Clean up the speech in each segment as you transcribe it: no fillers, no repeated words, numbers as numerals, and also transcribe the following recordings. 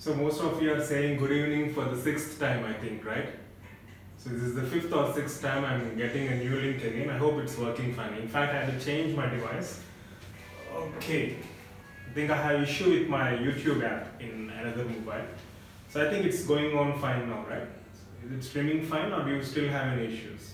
So most of you are saying good evening for the 6th time, I think, right? So this is the 5th or 6th time I'm getting a new link again. I hope it's working fine. In fact, I had to change my device. Okay. I think I have issue with my YouTube app in another mobile. So I think it's going on fine now, right? Is it streaming fine or do you still have any issues?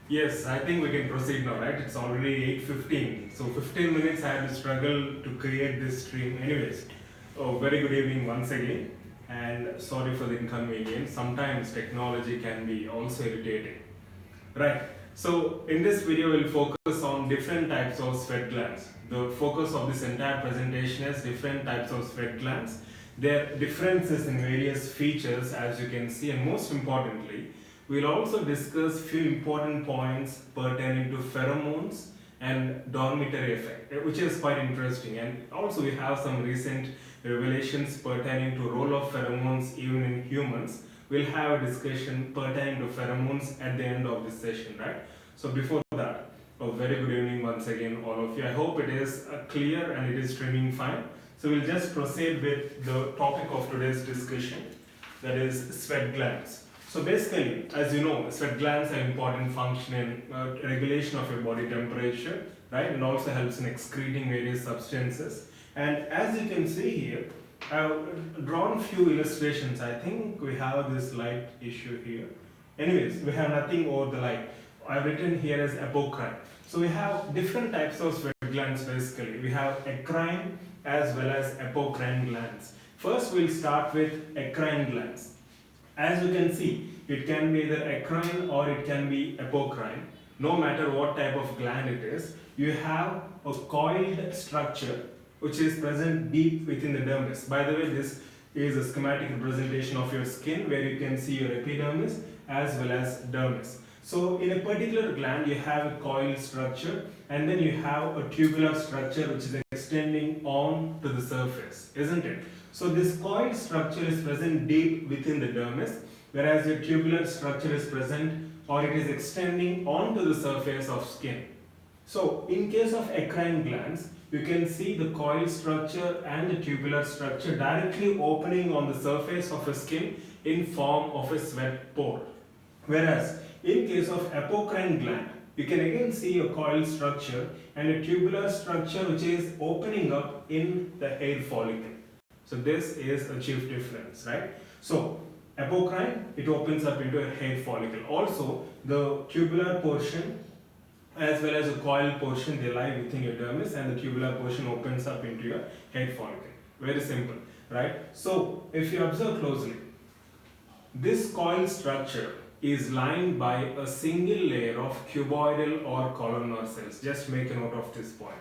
Yes, I think we can proceed now, right? It's already 8:15. So 15 minutes I had to struggle to create this stream. Anyways, very good evening once again. And sorry for the inconvenience. Sometimes technology can be also irritating. Right. So in this video, we'll focus on different types of sweat glands. The focus of this entire presentation is different types of sweat glands. Their differences in various features, as you can see, and most importantly, we'll also discuss few important points pertaining to pheromones and dormitory effect, which is quite interesting. And also we have some recent revelations pertaining to role of pheromones even in humans. We'll have a discussion pertaining to pheromones at the end of this session, right? So before that, a very good evening once again, all of you. I hope it is clear and it is streaming fine. So we'll just proceed with the topic of today's discussion, that is sweat glands. So basically, as you know, sweat glands have important function in regulation of your body temperature, right? And also helps in excreting various substances. And as you can see here, I've drawn few illustrations. I think we have this light issue here. Anyways, we have nothing over the light. I've written here as Apocrine. So we have different types of sweat glands basically. We have Eccrine as well as Apocrine glands. First, we'll start with Eccrine glands. As you can see, it can be either Eccrine or it can be Apocrine. No matter what type of gland it is, you have a coiled structure which is present deep within the dermis. By the way, this is a schematic representation of your skin where you can see your epidermis as well as dermis. So in a particular gland, you have a coiled structure and then you have a tubular structure which is extending on to the surface, isn't it? So this coiled structure is present deep within the dermis, whereas your tubular structure is present or it is extending onto the surface of skin. So in case of eccrine glands, you can see the coiled structure and the tubular structure directly opening on the surface of a skin in form of a sweat pore. Whereas in case of apocrine gland, you can again see a coiled structure and a tubular structure which is opening up in the hair follicle. So this is a chief difference, right? So apocrine, it opens up into a hair follicle. Also, the tubular portion as well as the coiled portion, they lie within your dermis, and the tubular portion opens up into your hair follicle. Very simple, right? So if you observe closely, this coiled structure is lined by a single layer of cuboidal or columnar cells. Just make a note of this point.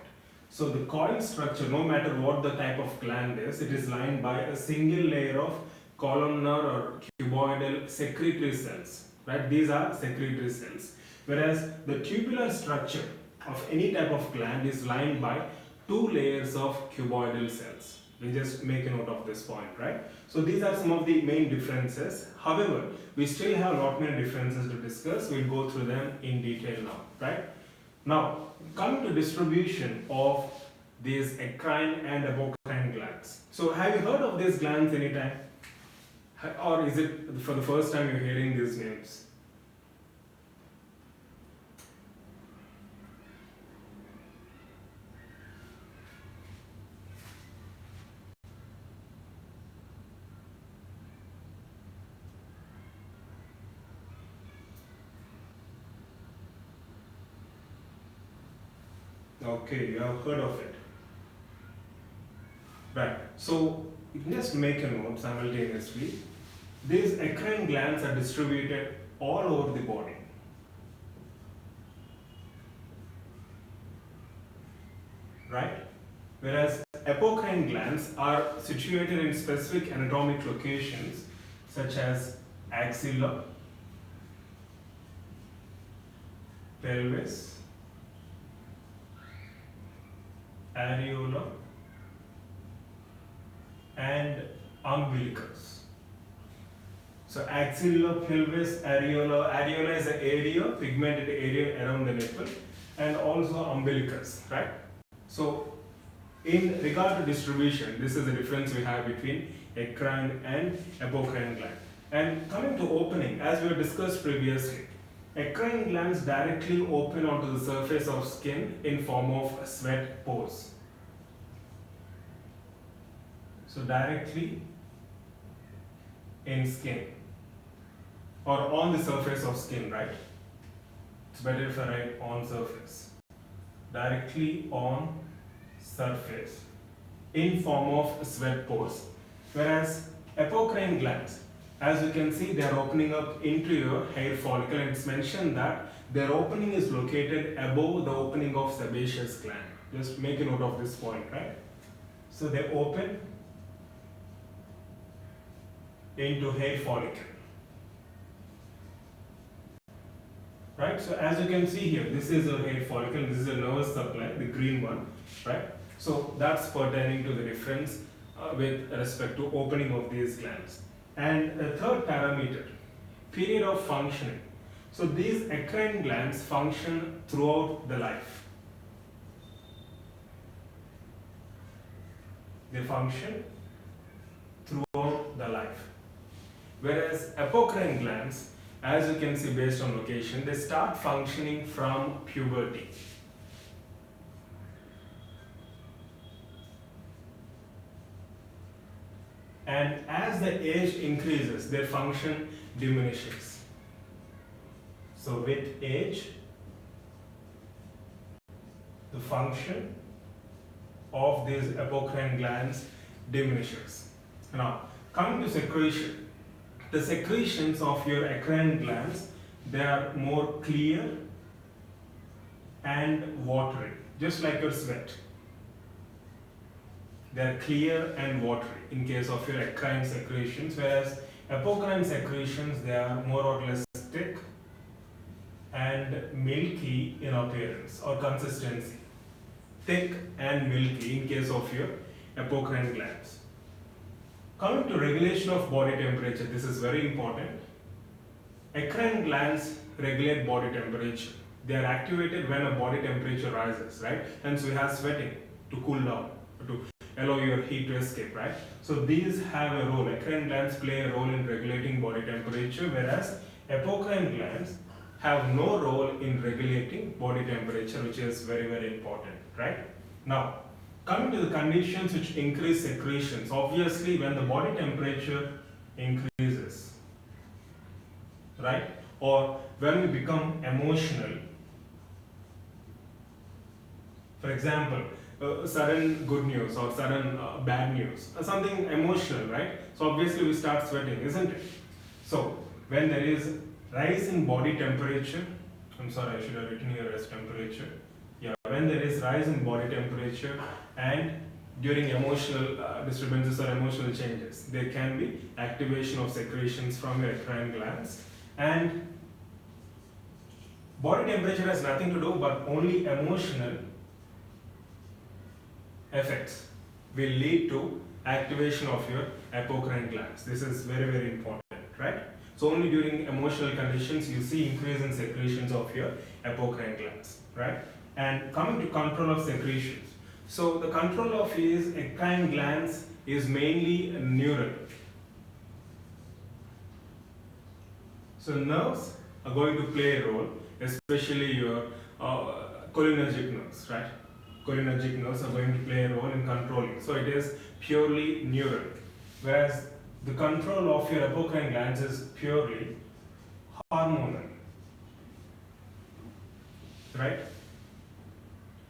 So the coiled structure, no matter what the type of gland is, it is lined by a single layer of columnar or cuboidal secretory cells, right? These are secretory cells. Whereas the tubular structure of any type of gland is lined by two layers of cuboidal cells. We just make a note of this point, right? So these are some of the main differences. However, we still have a lot many differences to discuss. We'll go through them in detail now, right? Now, coming to distribution of these eccrine and apocrine glands. So have you heard of these glands anytime? Or is it for the first time you're hearing these names? Okay, you have heard of it. Right. So you can just make a note simultaneously. These eccrine glands are distributed all over the body. Right? Whereas apocrine glands are situated in specific anatomic locations such as axilla, pelvis, areola, and umbilicus. So axilla, pelvis, areola. Areola is an area, pigmented area around the nipple, and also umbilicus, right? So in regard to distribution, this is the difference we have between eccrine and apocrine gland. And coming to opening, as we have discussed previously, eccrine glands directly open onto the surface of skin in form of sweat pores. So directly in skin or on the surface of skin, right? It's better if I write on surface. Directly on surface in form of sweat pores. Whereas apocrine glands, as you can see, they are opening up into your hair follicle, and it's mentioned that their opening is located above the opening of sebaceous gland. Just make a note of this point, right? So they open into hair follicle. Right? So as you can see here, this is a hair follicle, this is a nervous supply, the green one, right? So that's pertaining to the difference with respect to opening of these glands. And a third parameter, period of functioning. So these eccrine glands function throughout the life. They function throughout the life. Whereas apocrine glands, as you can see based on location, they start functioning from puberty. And as the age increases, their function diminishes. So with age, the function of these apocrine glands diminishes. Now, coming to secretion, the secretions of your eccrine glands, they are more clear and watery, just like your sweat. They are clear and watery in case of your eccrine secretions, whereas apocrine secretions, they are more or less thick and milky in appearance or consistency. Thick and milky in case of your apocrine glands. Coming to regulation of body temperature, this is very important. Eccrine glands regulate body temperature. They are activated when a body temperature rises, right? And so we have sweating to cool down, to allow your heat to escape, right? So these have a role. Eccrine glands play a role in regulating body temperature, whereas apocrine glands have no role in regulating body temperature, which is very, very important, right? Now, coming to the conditions which increase secretions, obviously when the body temperature increases, right? Or when we become emotional, for example, sudden good news or sudden bad news, something emotional, right? So obviously we start sweating, isn't it? So when there is rise in body temperature, I'm sorry, I should have written here as temperature. Yeah, when there is rise in body temperature and during emotional disturbances or emotional changes, there can be activation of secretions from your eccrine glands. And body temperature has nothing to do, but only emotional effects will lead to activation of your apocrine glands. This is very, very important, right? So only during emotional conditions you see increase in secretions of your apocrine glands, right? And coming to control of secretions. So the control of these eccrine glands is mainly neural. So nerves are going to play a role, especially your cholinergic nerves, right? Cholinergic nerves are going to play a role in controlling. So it is purely neural. Whereas the control of your apocrine glands is purely hormonal, right?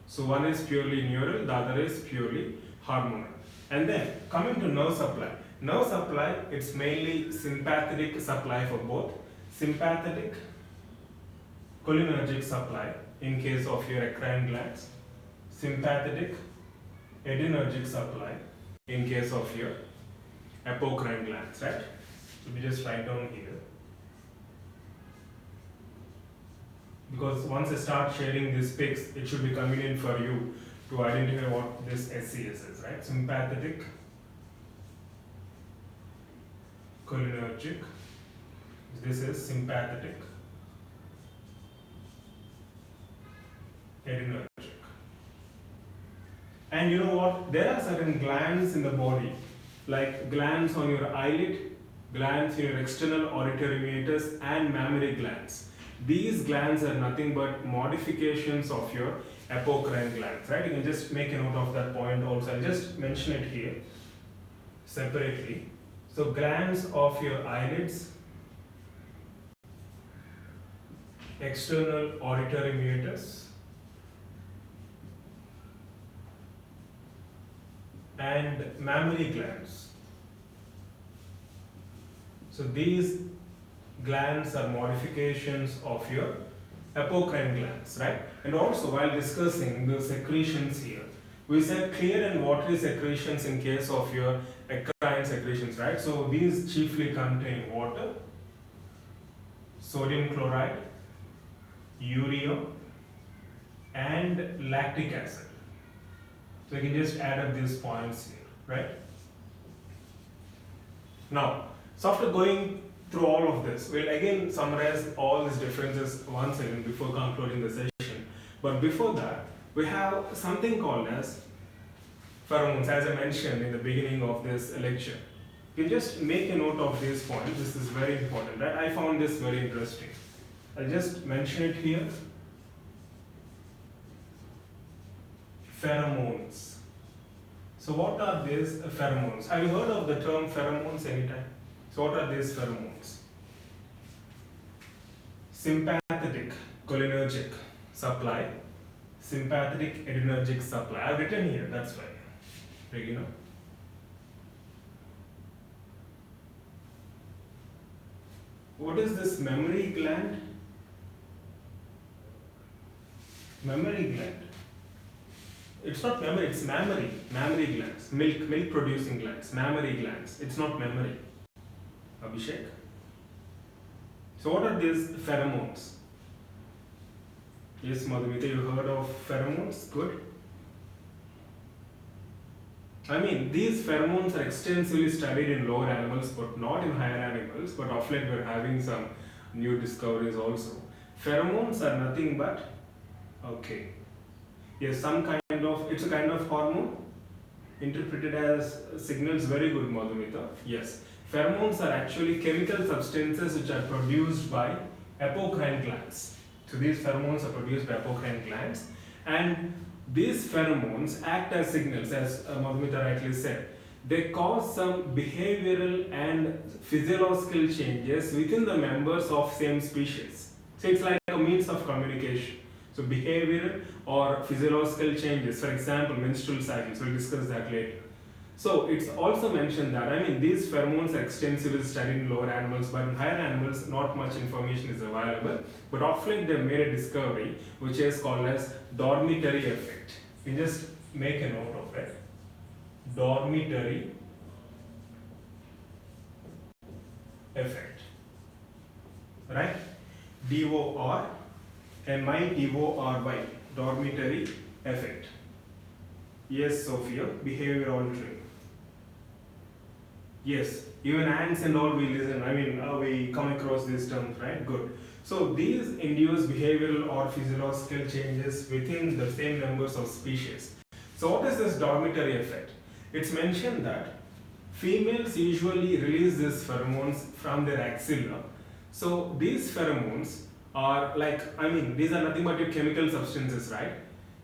So one is purely neural, the other is purely hormonal. And then coming to nerve supply. Nerve supply, it's mainly sympathetic supply for both sympathetic cholinergic supply in case of your eccrine glands, sympathetic adrenergic supply in case of your apocrine glands, right? So we just write down here. Because once I start sharing these pics, it should be convenient for you to identify what this SCS is, right? Sympathetic cholinergic. This is sympathetic adrenergic. And you know what? There are certain glands in the body, like glands on your eyelid, glands in your external auditory meatus, and mammary glands. These glands are nothing but modifications of your apocrine glands, right? You can just make a note of that point also. I'll just mention it here separately. So glands of your eyelids, external auditory meatus, and mammary glands. So these glands are modifications of your apocrine glands, right? And also, while discussing the secretions here, we said clear and watery secretions in case of your eccrine secretions, right? So these chiefly contain water, sodium chloride, urea, and lactic acid. So you can just add up these points here, right? Now, so after going through all of this, we'll again summarize all these differences once again before concluding the session. But before that, we have something called as pheromones, as I mentioned in the beginning of this lecture. You can just make a note of these points. This is very important, right? I found this very interesting. I'll just mention it here. Pheromones. So what are these pheromones? Have you heard of the term pheromones anytime? So what are these pheromones? Sympathetic cholinergic supply, sympathetic adrenergic supply. I've written here, that's why. Regina. What is this mammary gland? Mammary gland. It's not memory, it's mammary. Mammary glands. Milk producing glands. Mammary glands. It's not memory. Abhishek. So what are these pheromones? Yes, Madhumita, you heard of pheromones? Good. I mean, these pheromones are extensively studied in lower animals, but not in higher animals. But of late, we're having some new discoveries also. Pheromones are nothing but, okay, yes, some kind of, it's a kind of hormone interpreted as signals. Very good, Madhumita. Yes, pheromones are actually chemical substances which are produced by apocrine glands. So these pheromones are produced by apocrine glands, and these pheromones act as signals, as Madhumita rightly said. They cause some behavioral and physiological changes within the members of same species. So it's like a means of communication. So behavioral or physiological changes, for example, menstrual cycles, we'll discuss that later. So it's also mentioned that, I mean, these pheromones are extensively studied in lower animals, but in higher animals, not much information is available. But of late, they made a discovery which is called as dormitory effect. You just make a note of it. Dormitory effect, right? DORMITORY, dormitory effect. Yes, Sophia, behavior altering. Yes, even ants and all we listen, I mean, we come across these terms, right? Good. So these induce behavioral or physiological changes within the same members of species. So what is this dormitory effect? It's mentioned that females usually release these pheromones from their axilla. So these pheromones are like, I mean, these are nothing but your chemical substances, right?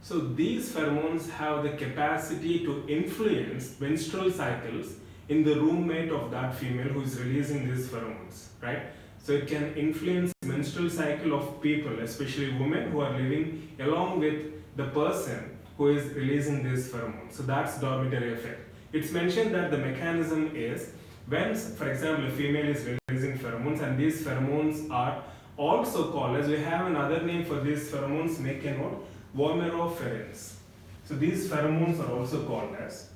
So these pheromones have the capacity to influence menstrual cycles in the roommate of that female who is releasing these pheromones, right? So it can influence menstrual cycle of people, especially women who are living along with the person who is releasing these pheromones. So that's dormitory effect. It's mentioned that the mechanism is When, for example, a female is releasing pheromones, and these pheromones are also called as, we have another name for these pheromones, make a note, vomeropherins. So these pheromones are also called as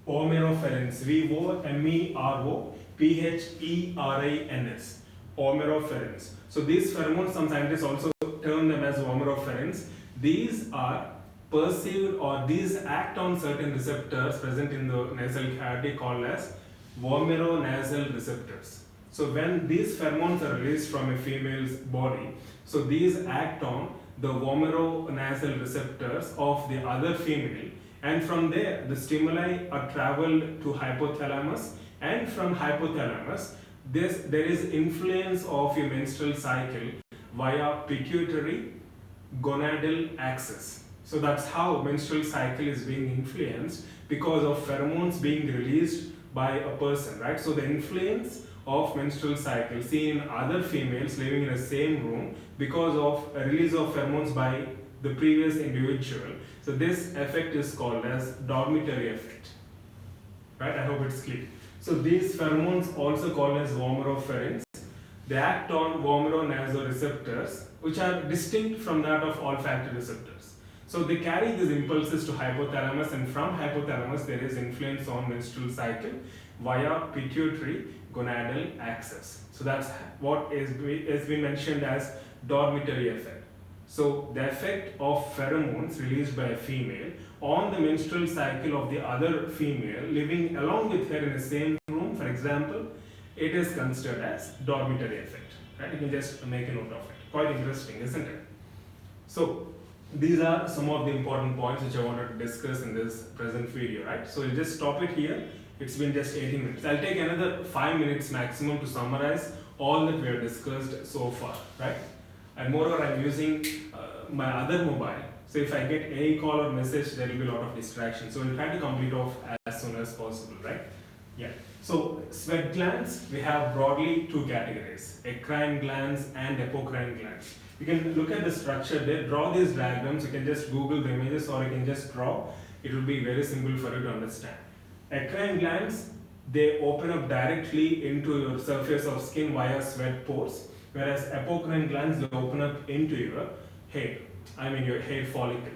vomeropherins, vomeropherins, vomeropherins. So these pheromones, some scientists also term them as vomeropherins. These are perceived, or these act on certain receptors present in the nasal cavity called as vomeronasal receptors. So when these pheromones are released from a female's body, so these act on the vomeronasal receptors of the other female, and from there the stimuli are traveled to hypothalamus, and from hypothalamus there is influence of your menstrual cycle via pituitary gonadal axis. So that's how menstrual cycle is being influenced, because of pheromones being released by a person, right? So the influence of menstrual cycle seen in other females living in the same room because of a release of pheromones by the previous individual. So this effect is called as dormitory effect, right? I hope it's clear. So these pheromones also called as vomeropherins. They act on vomeronasal receptors, which are distinct from that of olfactory receptors. So they carry these impulses to hypothalamus, and from hypothalamus there is influence on menstrual cycle via pituitary gonadal axis. So that's what is been mentioned as dormitory effect. So the effect of pheromones released by a female on the menstrual cycle of the other female living along with her in the same room, for example, it is considered as dormitory effect. Right? You can just make a note of it. Quite interesting, isn't it? So these are some of the important points which I wanted to discuss in this present video, right? So we'll just stop it here. It's been just 18 minutes. I'll take another 5 minutes maximum to summarize all that we have discussed so far, right? And moreover, I'm using my other mobile. So if I get any call or message, there will be a lot of distraction. So we'll try to complete off as soon as possible, right? Yeah. So sweat glands, we have broadly two categories, eccrine glands and apocrine glands. You can look at the structure there, draw these diagrams. You can just Google the images, or you can just draw. It will be very simple for you to understand. Eccrine glands, they open up directly into your surface of skin via sweat pores, whereas apocrine glands, they open up into your hair, your hair follicle.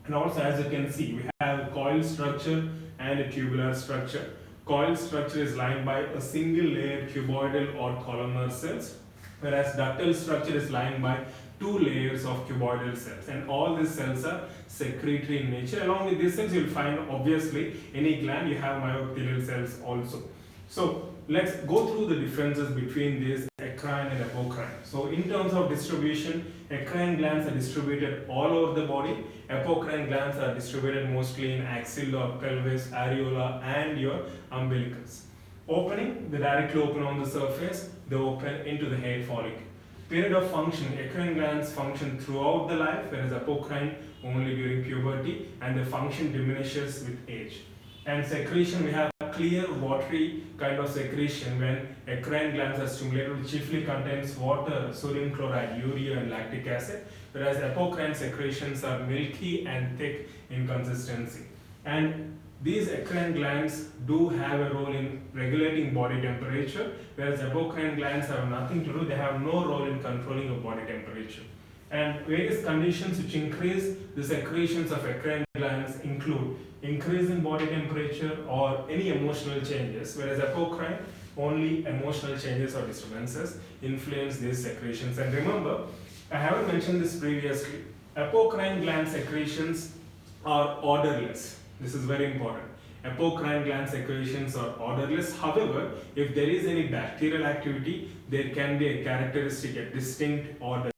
And also, as you can see, we have a coil structure and a tubular structure. Coil structure is lined by a single layered cuboidal or columnar cells, whereas ductal structure is lined by two layers of cuboidal cells, and all these cells are secretory in nature. Along with these cells, you will find obviously any gland you have myoepithelial cells also. So let's go through the differences between these eccrine and apocrine. So in terms of distribution, eccrine glands are distributed all over the body. Apocrine glands are distributed mostly in axilla, pelvis, areola, and your umbilicus. Opening, they directly open on the surface, they open into the hair follicle. Period of function, eccrine glands function throughout the life, whereas apocrine only during puberty, and the function diminishes with age. And secretion, we have clear watery kind of secretion when eccrine glands are stimulated, which chiefly contains water, sodium chloride, urea, and lactic acid, whereas apocrine secretions are milky and thick in consistency. And these eccrine glands do have a role in regulating body temperature, whereas apocrine glands have nothing to do, they have no role in controlling your body temperature. And various conditions which increase the secretions of eccrine glands include increase in body temperature or any emotional changes, whereas apocrine, only emotional changes or disturbances influence these secretions. And remember, I haven't mentioned this previously, apocrine gland secretions are odorless. This is very important. Apocrine gland secretions are odorless. However, if there is any bacterial activity, there can be a characteristic, a distinct odor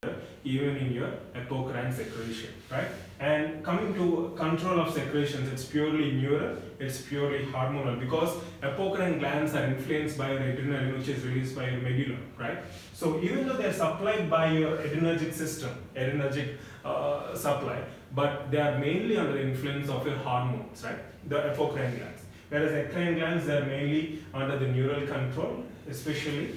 even in your apocrine secretion, right? And coming to control of secretions, it's purely neural, it's purely hormonal, because apocrine glands are influenced by your adrenaline, which is released by your medulla, right? So even though they are supplied by your adrenergic system, supply, but they are mainly under the influence of your hormones, right? The apocrine glands. Whereas eccrine glands, they are mainly under the neural control, especially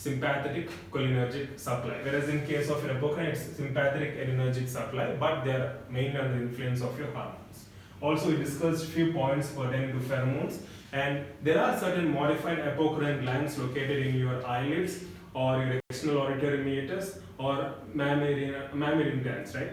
sympathetic cholinergic supply. Whereas in case of your apocrine, it's sympathetic adrenergic supply, but they are mainly under the influence of your hormones. Also, we discussed few points pertaining to pheromones, and there are certain modified apocrine glands located in your eyelids or your external auditory meatus or mammalian glands, right?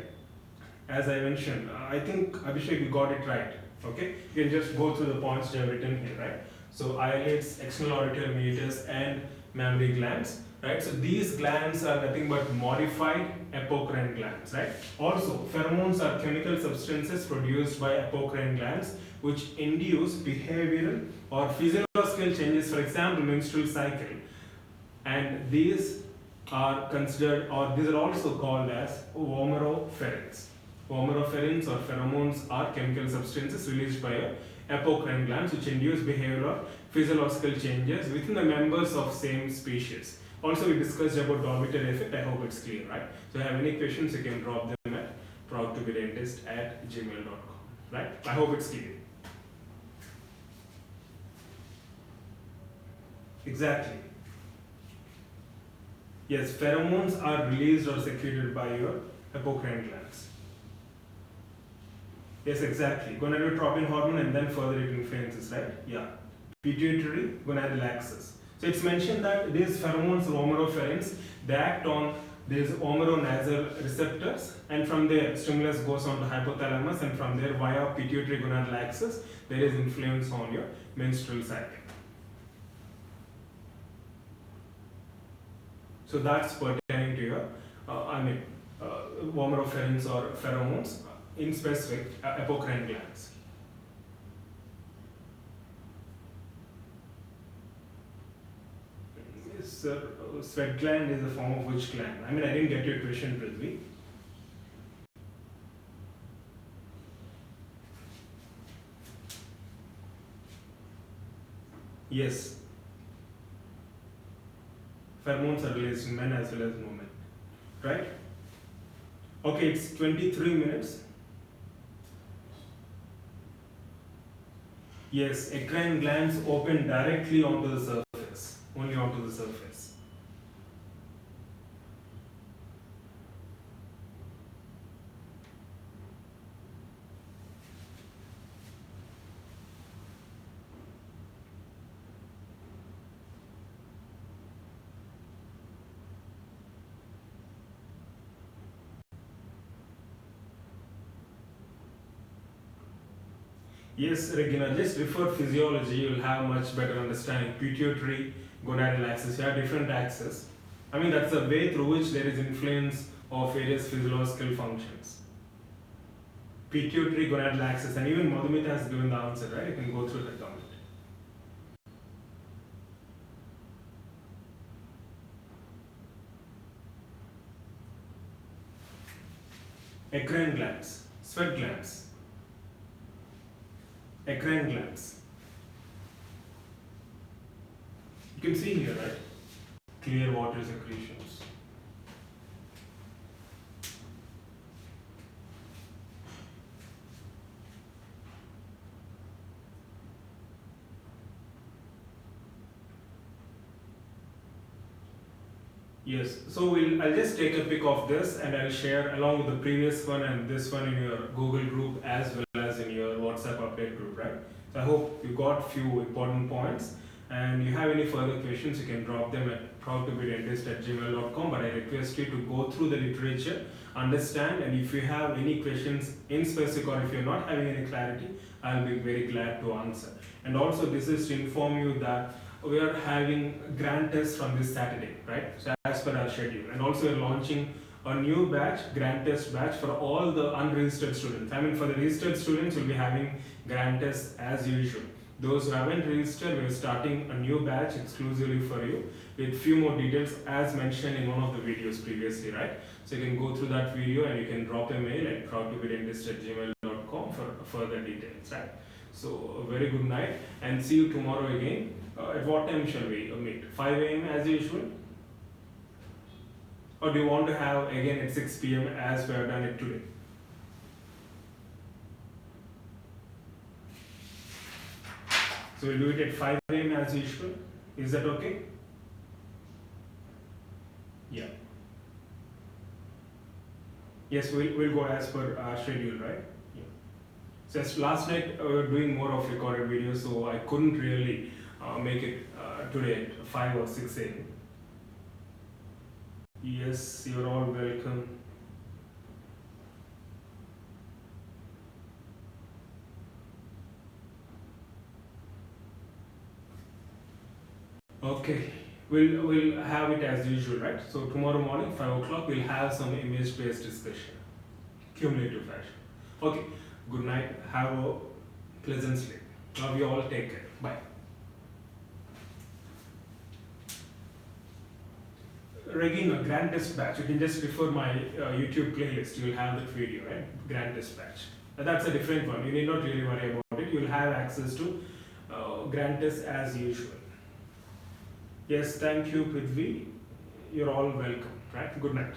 As I mentioned, I think Abhishek, you got it right. Okay, you can just go through the points which I have written here, right? So eyelids, external auditory meatus, and mammary glands, right? So these glands are nothing but modified apocrine glands, right? Also, pheromones are chemical substances produced by apocrine glands which induce behavioral or physiological changes, for example, menstrual cycle. And these are considered, or these are also called as vomeropherins. Vomeropherins or pheromones are chemical substances released by apocrine glands which induce behavioral physiological changes within the members of same species. Also, we discussed about dormitory effect. I hope it's clear, right? So, if you have any questions, you can drop them at proudtobedentist@gmail.com, right? I hope it's clear. Exactly. Yes, pheromones are released or secreted by your apocrine glands. Yes, exactly. Gonadotropin hormone, and then further it influences, right? Yeah. Pituitary gonadal axis. So it's mentioned that these pheromones, vomeropherins, they act on these vomeronasal receptors, and from there stimulus goes on to hypothalamus, and from there via pituitary gonadal axis there is influence on your menstrual cycle. So that's pertaining to your, vomeropherins or pheromones, in specific apocrine glands. Yes, sweat gland is a form of which gland? I didn't get your question, Prithvi. Yes. Pheromones are released in men as well as women, right? Okay, it's 23 minutes. Yes, eccrine glands open directly onto the surface, only onto the surface. Yes, Regina, just refer physiology, you'll have much better understanding. Pituitary gonadal axis, you have different axes. That's the way through which there is influence of various physiological functions. Pituitary gonadal axis, and even Madhumita has given the answer, right? You can go through that comment. Eccrine glands, sweat glands. Eccrine glands. You can see here, right? Clear water secretions. Yes, so I'll just take a pic of this and I'll share along with the previous one and this one in your Google group as well as in your WhatsApp update group, right? So I hope you got few important points, and you have any further questions, you can drop them at proudtobedentist@gmail.com, but I request you to go through the literature, understand, and if you have any questions in specific or if you're not having any clarity, I'll be very glad to answer. And also this is to inform you that we are having grant tests from this Saturday, right? So as per our schedule, and also we're launching a new batch, grant test batch for all the unregistered students. For the registered students, we'll be having grant tests as usual. Those who haven't registered, we're starting a new batch exclusively for you with few more details as mentioned in one of the videos previously, right? So you can go through that video and you can drop a mail at proudtobedentist@gmail.com for further details, right? So a very good night and see you tomorrow again. At what time shall we meet? 5 a.m. as usual? Or do you want to have again at 6 p.m. as we have done it today? So we'll do it at 5 a.m. as usual. Is that okay? Yeah. Yes, we'll go as per schedule, right? Yeah. So as last night we were doing more of recorded videos, so I couldn't really make it today at 5 or 6 a.m. Yes, you're all welcome. Okay, we'll have it as usual, right? So tomorrow morning, 5 o'clock, we'll have some image-based discussion, cumulative fashion. Okay, good night. Have a pleasant sleep. Love you all. Take care. Bye. Regina, Grand Test Batch. You can just refer my YouTube playlist. You will have that video, right? Grand Test Batch. That's a different one. You need not really worry about it. You will have access to Grand Test as usual. Yes, thank you, Prithvi. You're all welcome, right? Good night.